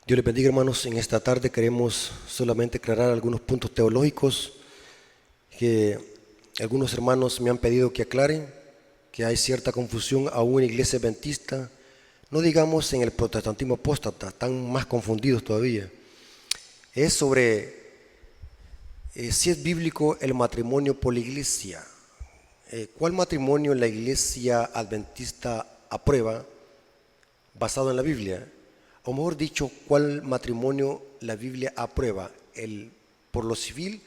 Dios les bendiga, hermanos. En esta tarde queremos solamente aclarar algunos puntos teológicos que algunos hermanos me han pedido que aclaren, que hay cierta confusión aún en la iglesia adventista, no digamos en el protestantismo apóstata, están más confundidos todavía. Es sobre si es bíblico el matrimonio por la iglesia. ¿Cuál matrimonio la iglesia adventista aprueba basado en la Biblia? O mejor dicho, ¿cuál matrimonio la Biblia aprueba? ¿El por lo civil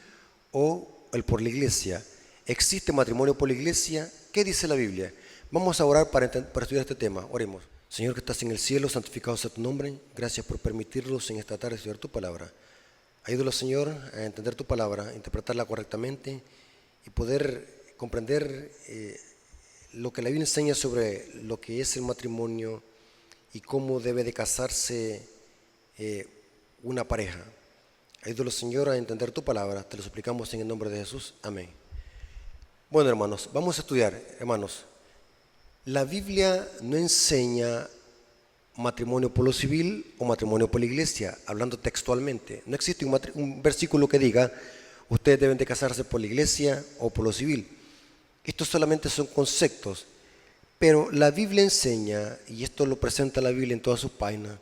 o el por la iglesia? ¿Existe matrimonio por la iglesia? ¿Qué dice la Biblia? Vamos a orar para estudiar este tema. Oremos. Señor que estás en el cielo, santificado sea tu nombre. Gracias por permitirnos en esta tarde estudiar tu palabra. Ayúdanos, Señor, a entender tu palabra, a interpretarla correctamente y poder comprender lo que la Biblia enseña sobre lo que es el matrimonio y cómo debe de casarse una pareja. Ayúdanos, Señor, a entender tu palabra. Te lo suplicamos en el nombre de Jesús. Amén. Bueno, hermanos, vamos a estudiar, hermanos. La Biblia no enseña matrimonio por lo civil o matrimonio por la iglesia, hablando textualmente. No existe un versículo que diga, ustedes deben de casarse por la iglesia o por lo civil. Estos solamente son conceptos. Pero la Biblia enseña, y esto lo presenta la Biblia en todas sus páginas,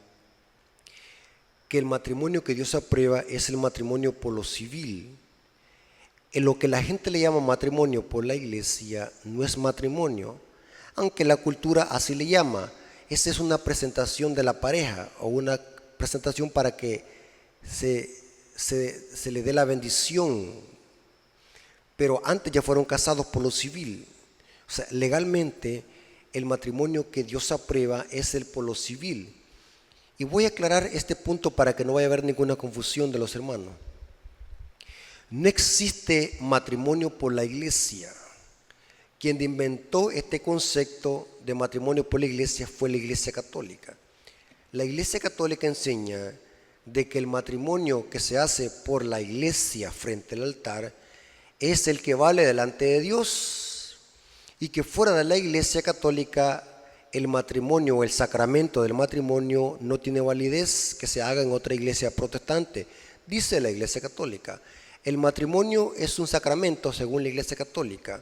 que el matrimonio que Dios aprueba es el matrimonio por lo civil. En lo que la gente le llama matrimonio por la iglesia no es matrimonio, aunque la cultura así le llama. Esa es una presentación de la pareja o una presentación para que se le dé la bendición. Pero antes ya fueron casados por lo civil. O sea, legalmente el matrimonio que Dios aprueba es el por lo civil. Y voy a aclarar este punto para que no vaya a haber ninguna confusión de los hermanos. No existe matrimonio por la iglesia. Quien inventó este concepto de matrimonio por la iglesia fue la Iglesia Católica. La Iglesia Católica enseña de que el matrimonio que se hace por la iglesia frente al altar es el que vale delante de Dios, y que fuera de la Iglesia Católica el matrimonio o el sacramento del matrimonio no tiene validez que se haga en otra iglesia protestante. Dice la Iglesia Católica, el matrimonio es un sacramento según la Iglesia Católica,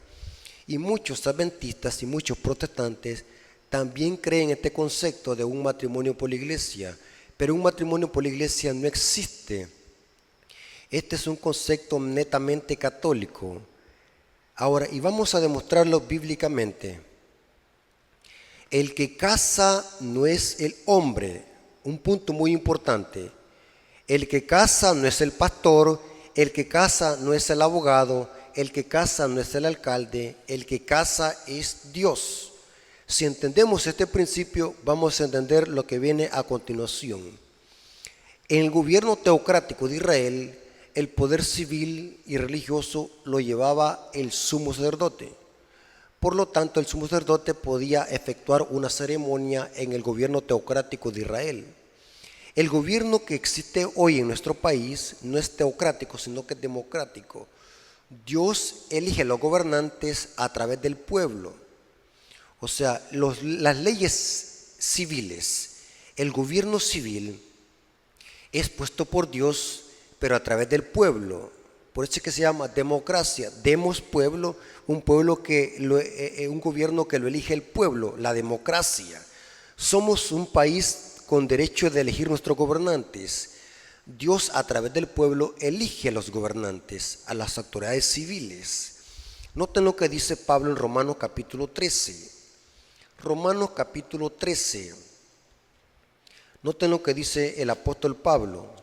y muchos adventistas y muchos protestantes también creen este concepto de un matrimonio por la iglesia, pero un matrimonio por la iglesia no existe. Este es un concepto netamente católico. Ahora, y vamos a demostrarlo bíblicamente. El que casa no es el hombre, un punto muy importante. El que casa no es el pastor, el que casa no es el abogado, el que casa no es el alcalde, el que casa es Dios. Si entendemos este principio, vamos a entender lo que viene a continuación. En el gobierno teocrático de Israel, el poder civil y religioso lo llevaba el sumo sacerdote. Por lo tanto, el sumo sacerdote podía efectuar una ceremonia en el gobierno teocrático de Israel. El gobierno que existe hoy en nuestro país no es teocrático, sino que es democrático. Dios elige a los gobernantes a través del pueblo. O sea, las leyes civiles, el gobierno civil es puesto por Dios, pero a través del pueblo. Por eso es que se llama democracia. Demos pueblo, un gobierno que lo elige el pueblo, la democracia. Somos un país con derecho de elegir nuestros gobernantes. Dios a través del pueblo elige a los gobernantes, a las autoridades civiles. Noten lo que dice Pablo en Romanos capítulo 13. Romanos capítulo 13. Noten lo que dice el apóstol Pablo.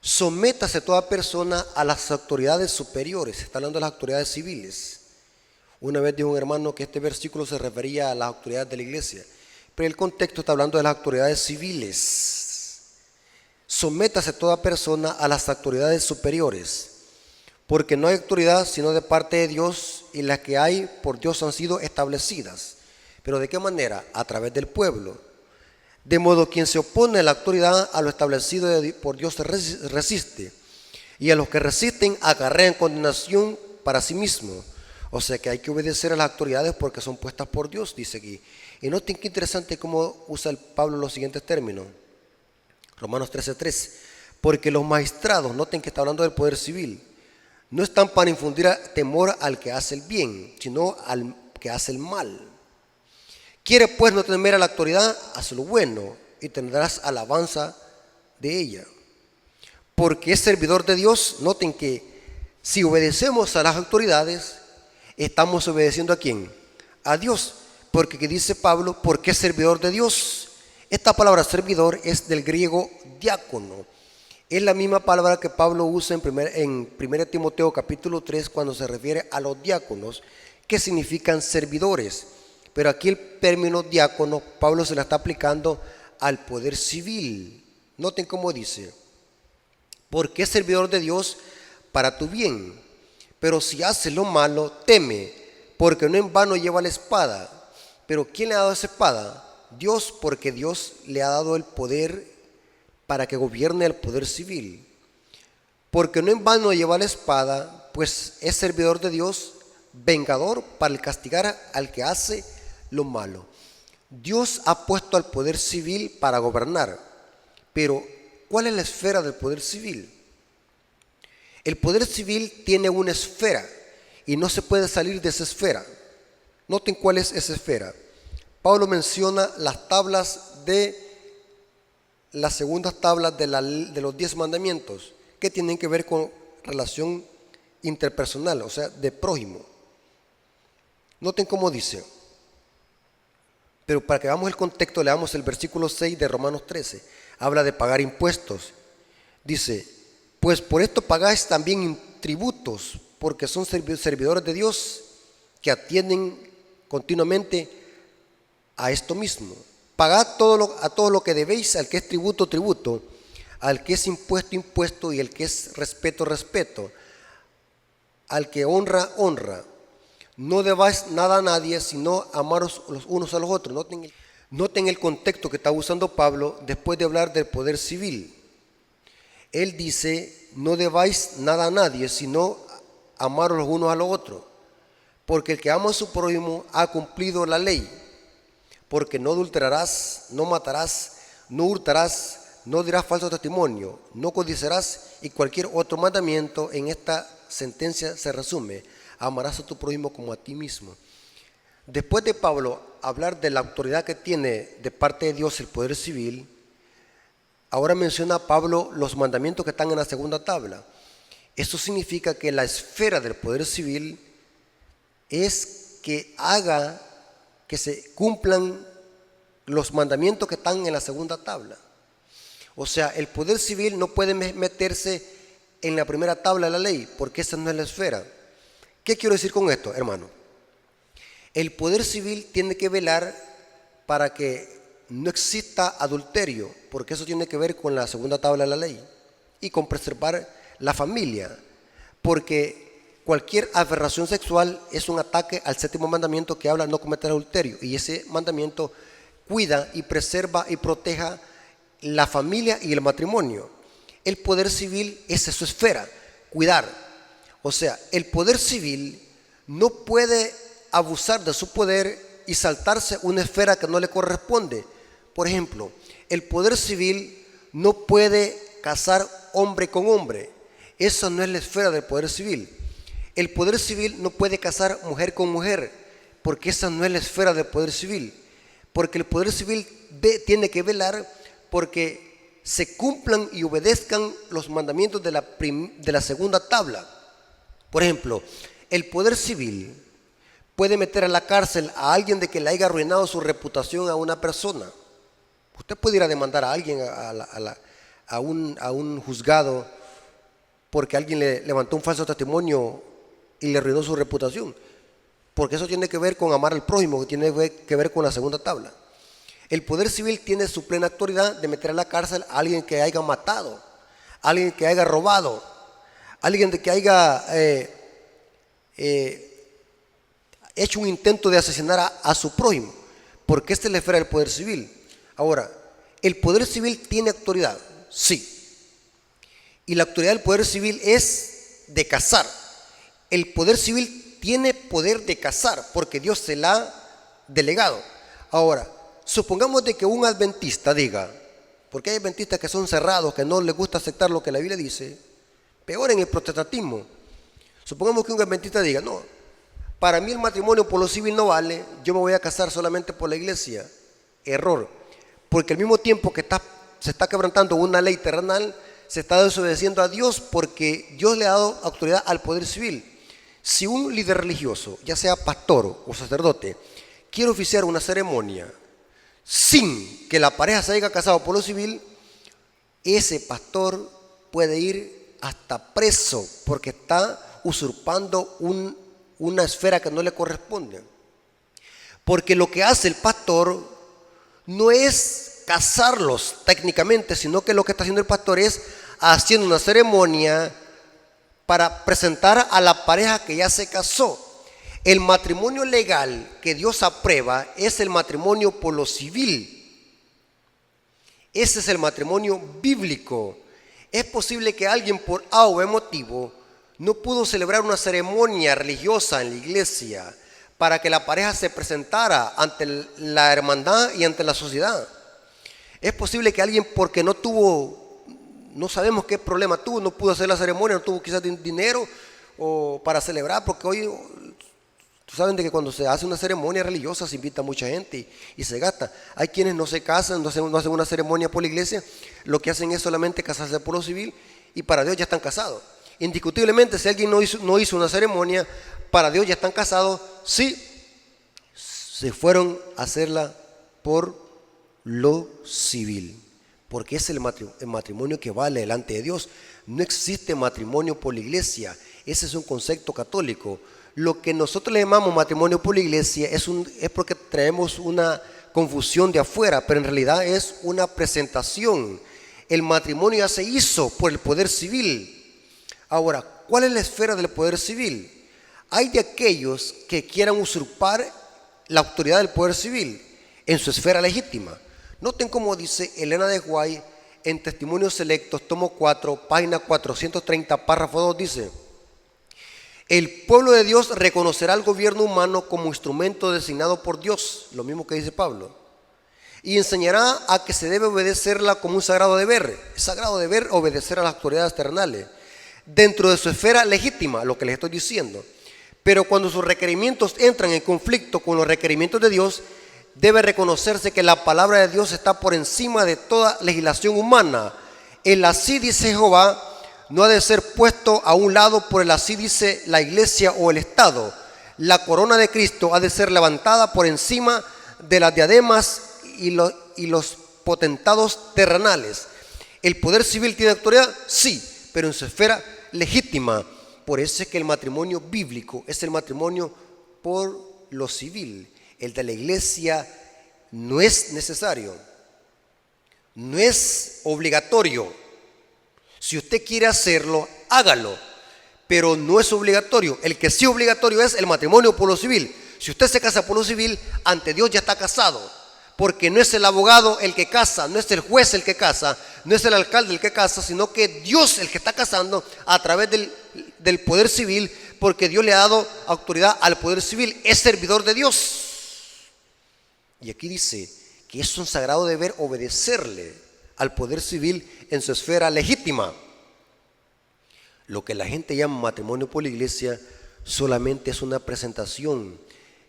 Sométase toda persona a las autoridades superiores. Está hablando de las autoridades civiles. Una vez dijo un hermano que este versículo se refería a las autoridades de la iglesia, pero el contexto está hablando de las autoridades civiles. Sométase toda persona a las autoridades superiores, porque no hay autoridad sino de parte de Dios, y las que hay por Dios han sido establecidas. ¿Pero de qué manera? A través del pueblo. De modo quien se opone a la autoridad, a lo establecido por Dios resiste, y a los que resisten acarrean condenación para sí mismo. O sea que hay que obedecer a las autoridades porque son puestas por Dios, dice aquí. Y noten qué interesante cómo usa el Pablo los siguientes términos. Romanos 13:3. Porque los magistrados, noten que está hablando del poder civil, no están para infundir temor al que hace el bien, sino al que hace el mal. Quiere pues no temer a la autoridad, haz lo bueno y tendrás alabanza de ella. Porque es servidor de Dios. Noten que si obedecemos a las autoridades, estamos obedeciendo ¿a quién? A Dios. Porque aquí dice Pablo, porque es servidor de Dios. Esta palabra servidor es del griego diácono. Es la misma palabra que Pablo usa en 1 Timoteo capítulo 3 cuando se refiere a los diáconos, que significan servidores. Pero aquí el término diácono, Pablo se la está aplicando al poder civil. Noten cómo dice, porque es servidor de Dios para tu bien. Pero si haces lo malo, teme, porque no en vano lleva la espada. Pero ¿quién le ha dado esa espada? Dios, porque Dios le ha dado el poder para que gobierne el poder civil. Porque no en vano lleva la espada, pues es servidor de Dios, vengador para castigar al que hace lo malo. Dios ha puesto al poder civil para gobernar. Pero, ¿cuál es la esfera del poder civil? El poder civil tiene una esfera y no se puede salir de esa esfera. Noten cuál es esa esfera. Pablo menciona las tablas las segundas tablas de los 10 mandamientos, que tienen que ver con relación interpersonal, o sea, de prójimo. Noten cómo dice. Pero para que veamos el contexto, leamos el versículo 6 de Romanos 13. Habla de pagar impuestos. Dice, pues por esto pagáis también tributos, porque son servidores de Dios que atienden continuamente a esto mismo. Pagad a todo lo que debéis, al que es tributo, tributo, al que es impuesto, impuesto, y al que es respeto, respeto, al que honra, honra. No debáis nada a nadie, sino amaros los unos a los otros. Noten el contexto que está usando Pablo después de hablar del poder civil. Él dice, no debáis nada a nadie, sino amaros los unos a los otros. Porque el que ama a su prójimo ha cumplido la ley. Porque no adulterarás, no matarás, no hurtarás, no dirás falso testimonio, no codiciarás, y cualquier otro mandamiento en esta sentencia se resume: amarás a tu prójimo como a ti mismo. Después de Pablo hablar de la autoridad que tiene de parte de Dios el poder civil, ahora menciona Pablo los mandamientos que están en la segunda tabla. Esto significa que la esfera del poder civil es que haga que se cumplan los mandamientos que están en la segunda tabla. O sea, el poder civil no puede meterse en la primera tabla de la ley, porque esa no es la esfera. ¿Qué quiero decir con esto, hermano? El poder civil tiene que velar para que no exista adulterio, porque eso tiene que ver con la segunda tabla de la ley, y con preservar la familia, porque cualquier aberración sexual es un ataque al séptimo mandamiento que habla no cometer adulterio, y ese mandamiento cuida y preserva y proteja la familia y el matrimonio. El poder civil es su esfera, cuidar. O sea, el poder civil no puede abusar de su poder y saltarse una esfera que no le corresponde. Por ejemplo, el poder civil no puede casar hombre con hombre. Esa no es la esfera del poder civil. El poder civil no puede casar mujer con mujer, porque esa no es la esfera del poder civil. Porque el poder civil tiene que velar porque se cumplan y obedezcan los mandamientos de la segunda tabla. Por ejemplo, el poder civil puede meter a la cárcel a alguien de que le haya arruinado su reputación a una persona. Usted puede ir a demandar a alguien a un juzgado porque alguien le levantó un falso testimonio y le arruinó su reputación, porque eso tiene que ver con amar al prójimo, que tiene que ver con la segunda tabla. El poder civil tiene su plena autoridad de meter a la cárcel a alguien que haya matado, a alguien que haya robado, a alguien que haya hecho un intento de asesinar a su prójimo, porque esta es la esfera del poder civil. Ahora, ¿el poder civil tiene autoridad? Sí. Y la autoridad del poder civil es de casar. El poder civil tiene poder de casar porque Dios se la ha delegado. Ahora, supongamos de que un adventista diga, porque hay adventistas que son cerrados, que no les gusta aceptar lo que la Biblia dice. Peor en el protestantismo. Supongamos que un adventista diga, no, para mí el matrimonio por lo civil no vale, yo me voy a casar solamente por la iglesia. Error, porque al mismo tiempo que se está quebrantando una ley terrenal, se está desobedeciendo a Dios, porque Dios le ha dado autoridad al poder civil. Si un líder religioso, ya sea pastor o sacerdote, quiere oficiar una ceremonia sin que la pareja se haya casado por lo civil, ese pastor puede ir hasta preso, porque está usurpando una esfera que no le corresponde. Porque lo que hace el pastor no es casarlos técnicamente, sino que lo que está haciendo el pastor es haciendo una ceremonia para presentar a la pareja que ya se casó. El matrimonio legal que Dios aprueba es el matrimonio por lo civil. Ese es el matrimonio bíblico. Es posible que alguien por A o B motivo no pudo celebrar una ceremonia religiosa en la iglesia para que la pareja se presentara ante la hermandad y ante la sociedad. Es posible que alguien, porque no sabemos qué problema tuvo, no pudo hacer la ceremonia, no tuvo quizás dinero o para celebrar, porque hoy saben de que cuando se hace una ceremonia religiosa se invita a mucha gente y se gasta. Hay quienes no se casan, no hacen una ceremonia por la iglesia, lo que hacen es solamente casarse por lo civil y para Dios ya están casados. Indiscutiblemente, si alguien no hizo una ceremonia, para Dios ya están casados, sí, se fueron a hacerla por lo civil, porque es el matrimonio que vale delante de Dios. No existe matrimonio por la iglesia, ese es un concepto católico. Lo que nosotros le llamamos matrimonio por la iglesia es porque traemos una confusión de afuera, pero en realidad es una presentación. El matrimonio ya se hizo por el poder civil. Ahora, ¿cuál es la esfera del poder civil? Hay de aquellos que quieran usurpar la autoridad del poder civil en su esfera legítima. Noten cómo dice Elena de White en Testimonios Selectos, tomo 4, página 430, párrafo 2, dice: el pueblo de Dios reconocerá al gobierno humano como instrumento designado por Dios, lo mismo que dice Pablo, y enseñará a que se debe obedecerla como un sagrado deber. Es sagrado deber obedecer a las autoridades terrenales dentro de su esfera legítima, lo que les estoy diciendo. Pero cuando sus requerimientos entran en conflicto con los requerimientos de Dios, debe reconocerse que la palabra de Dios está por encima de toda legislación humana. El así dice Jehová no ha de ser puesto a un lado por el así dice la iglesia o el Estado. La corona de Cristo ha de ser levantada por encima de las diademas y los potentados terrenales. ¿El poder civil tiene autoridad? Sí, pero en su esfera legítima. Por eso es que el matrimonio bíblico es el matrimonio por lo civil. El de la iglesia no es necesario, no es obligatorio. Si usted quiere hacerlo, hágalo, pero no es obligatorio. El que sí es obligatorio es el matrimonio por lo civil. Si usted se casa por lo civil, ante Dios ya está casado, porque no es el abogado el que casa, no es el juez el que casa, no es el alcalde el que casa, sino que Dios el que está casando a través del poder civil, porque Dios le ha dado autoridad al poder civil, es servidor de Dios. Y aquí dice que es un sagrado deber obedecerle al poder civil en su esfera legítima. Lo que la gente llama matrimonio por la iglesia solamente es una presentación.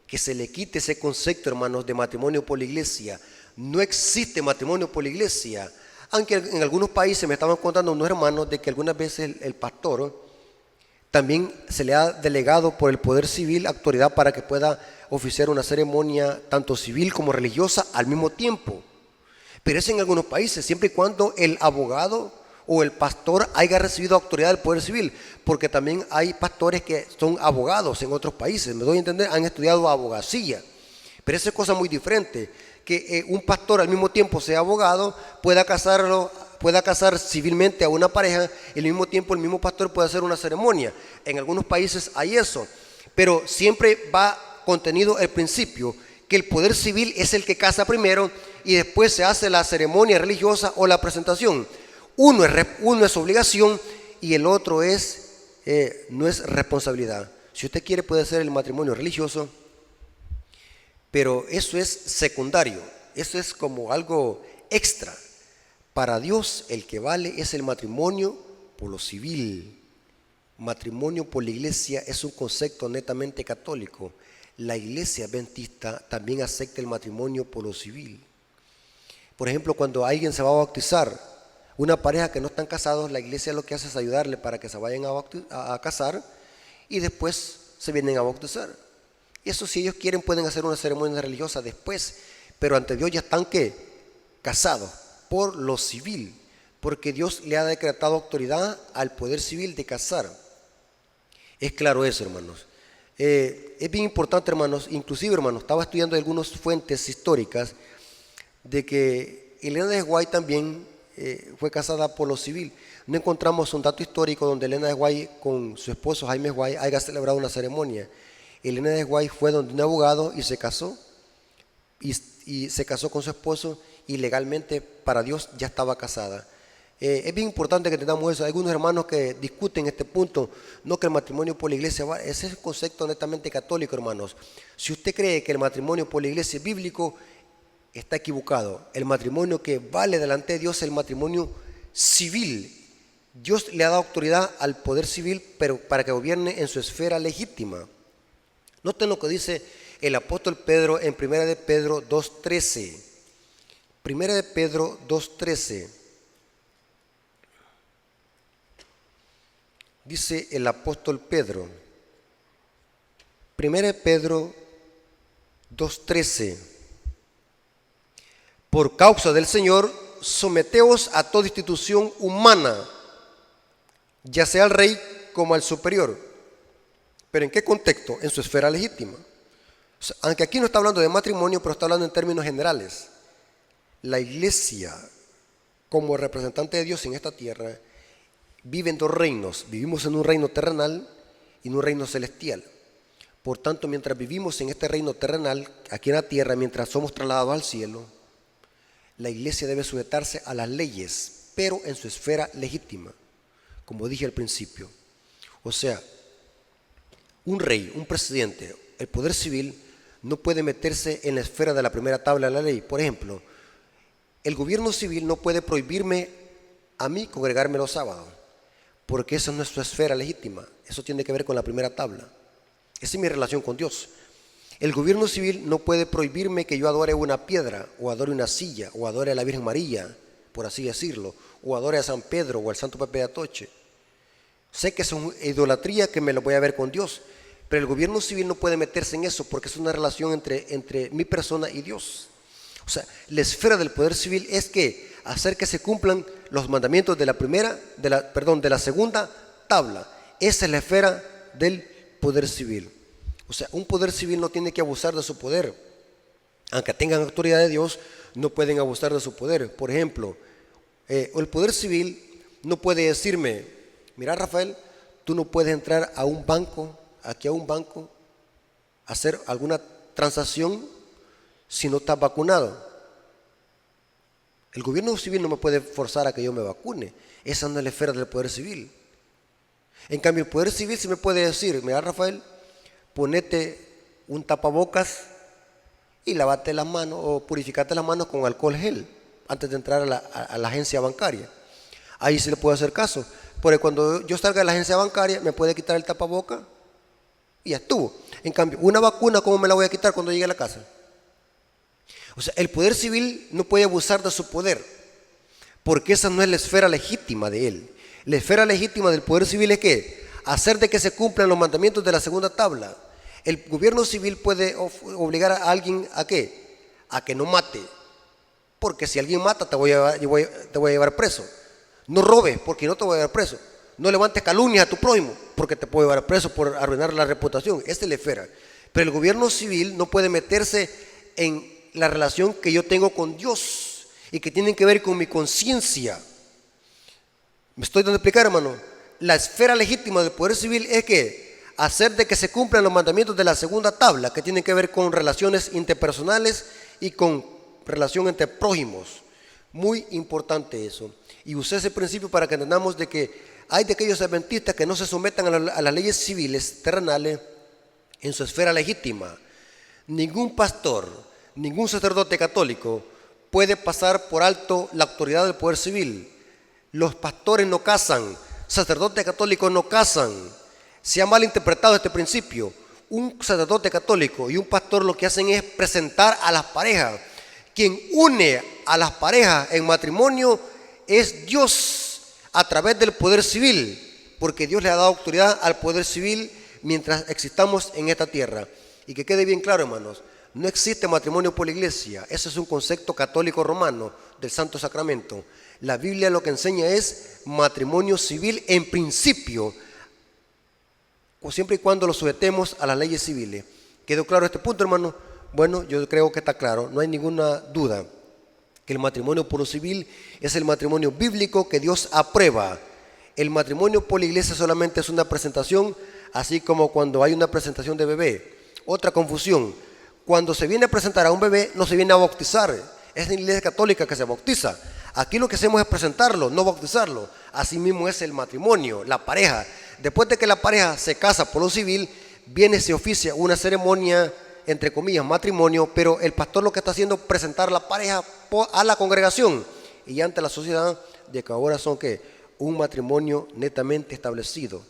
Que se le quite ese concepto, hermanos, de matrimonio por la iglesia. No existe matrimonio por la iglesia. Aunque en algunos países me estaban contando unos hermanos de que algunas veces el pastor también se le ha delegado por el poder civil autoridad para que pueda oficiar una ceremonia tanto civil como religiosa al mismo tiempo. Pero es en algunos países, siempre y cuando el abogado o el pastor haya recibido autoridad del poder civil, porque también hay pastores que son abogados en otros países, me doy a entender, han estudiado abogacía, pero esa es cosa muy diferente, que un pastor al mismo tiempo sea abogado, pueda casar civilmente a una pareja y al mismo tiempo el mismo pastor puede hacer una ceremonia. En algunos países hay eso, pero siempre va contenido el principio que el poder civil es el que casa primero y después se hace la ceremonia religiosa o la presentación. Uno es obligación y el otro no es responsabilidad. Si usted quiere puede hacer el matrimonio religioso, pero eso es secundario, eso es como algo extra. Para Dios el que vale es el matrimonio por lo civil. Matrimonio por la iglesia es un concepto netamente católico. La iglesia adventista también acepta el matrimonio por lo civil. Por ejemplo, cuando alguien se va a bautizar, una pareja que no están casados, la iglesia lo que hace es ayudarle para que se vayan a casar y después se vienen a bautizar. Y eso, si ellos quieren, pueden hacer una ceremonia religiosa después, pero ante Dios ya están ¿qué? Casados por lo civil, porque Dios le ha decretado autoridad al poder civil de casar. Es claro eso, hermanos. Es bien importante, hermanos. Inclusive, hermanos, estaba estudiando algunas fuentes históricas de que Elena de White también fue casada por lo civil. No encontramos un dato histórico donde Elena de White con su esposo Jaime White haya celebrado una ceremonia. Elena de White fue donde un abogado y se casó, y se casó con su esposo, y legalmente para Dios ya estaba casada. Es bien importante que entendamos eso. Hay algunos hermanos que discuten este punto, no que el matrimonio por la iglesia, ese es un concepto netamente católico, hermanos. Si usted cree que el matrimonio por la iglesia es bíblico, está equivocado. El matrimonio que vale delante de Dios es el matrimonio civil. Dios le ha dado autoridad al poder civil, pero para que gobierne en su esfera legítima. Noten lo que dice el apóstol Pedro en 1 de Pedro 2:13. 1 de Pedro 2:13. Dice el apóstol Pedro, 1 de Pedro 2:13. Por causa del Señor, someteos a toda institución humana, ya sea al rey como al superior. ¿Pero en qué contexto? En su esfera legítima. O sea, aunque aquí no está hablando de matrimonio, pero está hablando en términos generales. La iglesia, como representante de Dios en esta tierra, vive en dos reinos. Vivimos en un reino terrenal y en un reino celestial. Por tanto, mientras vivimos en este reino terrenal, aquí en la tierra, mientras somos trasladados al cielo, la iglesia debe sujetarse a las leyes, pero en su esfera legítima, como dije al principio. O sea, un rey, un presidente, el poder civil no puede meterse en la esfera de la primera tabla de la ley. Por ejemplo, el gobierno civil no puede prohibirme a mí congregarme los sábados, porque esa no es su esfera legítima. Eso tiene que ver con la primera tabla. Esa es mi relación con Dios. El gobierno civil no puede prohibirme que yo adore una piedra, o adore una silla, o adore a la Virgen María, por así decirlo, o adore a San Pedro o al Santo Pepe de Atoche. Sé que es una idolatría que me lo voy a ver con Dios, pero el gobierno civil no puede meterse en eso porque es una relación entre mi persona y Dios. O sea, la esfera del poder civil es que hacer que se cumplan los mandamientos de la segunda tabla. Esa es la esfera del poder civil. O sea, un poder civil no tiene que abusar de su poder. Aunque tengan autoridad de Dios, no pueden abusar de su poder. Por ejemplo, el poder civil no puede decirme, mira, Rafael, tú no puedes entrar a un banco, a hacer alguna transacción si no estás vacunado. El gobierno civil no me puede forzar a que yo me vacune. Esa no es la esfera del poder civil. En cambio, el poder civil sí me puede decir, mira, Rafael, ponete un tapabocas y lavate las manos o purificate las manos con alcohol gel antes de entrar a la agencia bancaria. Ahí sí le puedo hacer caso, porque cuando yo salga de la agencia bancaria me puede quitar el tapabocas y ya estuvo. En cambio, una vacuna, ¿cómo me la voy a quitar cuando llegue a la casa? O sea, el poder civil no puede abusar de su poder, porque esa no es la esfera legítima de él. La esfera legítima del poder civil es que hacer de que se cumplan los mandamientos de la segunda tabla. El gobierno civil puede obligar a alguien ¿a qué? A que no mate, porque si alguien mata te voy a llevar preso. No robes, porque no te voy a llevar preso. No levantes calumnias a tu prójimo, porque te puedo llevar preso por arruinar la reputación. Esta es la esfera. Pero el gobierno civil no puede meterse en la relación que yo tengo con Dios y que tienen que ver con mi conciencia. ¿Me estoy dando a explicar, hermano? La esfera legítima del poder civil es que hacer de que se cumplan los mandamientos de la segunda tabla, que tienen que ver con relaciones interpersonales y con relación entre prójimos. Muy importante eso. Y usé ese principio para que entendamos de que hay de aquellos adventistas que no se sometan a las leyes civiles terrenales en su esfera legítima. Ningún pastor, ningún sacerdote católico puede pasar por alto la autoridad del poder civil. Los pastores no casan, sacerdotes católicos no casan. Se ha malinterpretado este principio. Un sacerdote católico y un pastor lo que hacen es presentar a las parejas. Quien une a las parejas en matrimonio es Dios a través del poder civil, porque Dios le ha dado autoridad al poder civil mientras existamos en esta tierra. Y que quede bien claro, hermanos, no existe matrimonio por la iglesia. Ese es un concepto católico romano del Santo Sacramento. La Biblia lo que enseña es matrimonio civil en principio, siempre y cuando lo sujetemos a las leyes civiles. ¿Quedó claro este punto, hermano? Bueno, yo creo que está claro. No hay ninguna duda que el matrimonio por lo civil es el matrimonio bíblico que Dios aprueba. El matrimonio por la iglesia solamente es una presentación, así como cuando hay una presentación de bebé. Otra confusión: cuando se viene a presentar a un bebé, no se viene a bautizar. Es en la iglesia católica que se bautiza. Aquí lo que hacemos es presentarlo, no bautizarlo. Así mismo es el matrimonio, la pareja. Después de que la pareja se casa por lo civil, viene, se oficia una ceremonia, entre comillas, matrimonio, pero el pastor lo que está haciendo es presentar la pareja a la congregación y ante la sociedad de que ahora son ¿qué? Un matrimonio netamente establecido,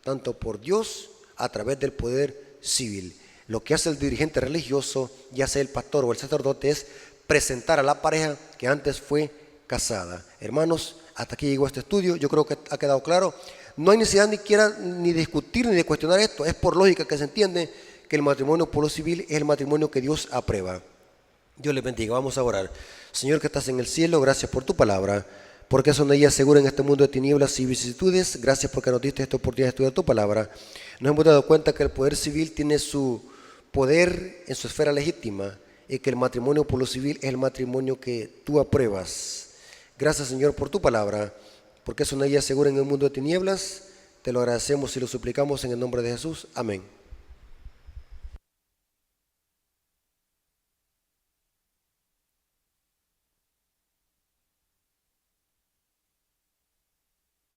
tanto por Dios a través del poder civil. Lo que hace el dirigente religioso, ya sea el pastor o el sacerdote, es presentar a la pareja que antes fue casada. Hermanos, hasta aquí llegó este estudio. Yo creo que ha quedado claro. No hay necesidad ni de discutir ni de cuestionar esto. Es por lógica que se entiende que el matrimonio por lo civil es el matrimonio que Dios aprueba. Dios les bendiga. Vamos a orar. Señor que estás en el cielo, gracias por tu palabra, porque son ellas seguras en este mundo de tinieblas y vicisitudes. Gracias porque nos diste esta oportunidad de estudiar tu palabra. Nos hemos dado cuenta que el poder civil tiene su poder en su esfera legítima y que el matrimonio por lo civil es el matrimonio que tú apruebas. Gracias, Señor, por tu palabra, porque son ellas seguras en el mundo de tinieblas. Te lo agradecemos y lo suplicamos en el nombre de Jesús. Amén.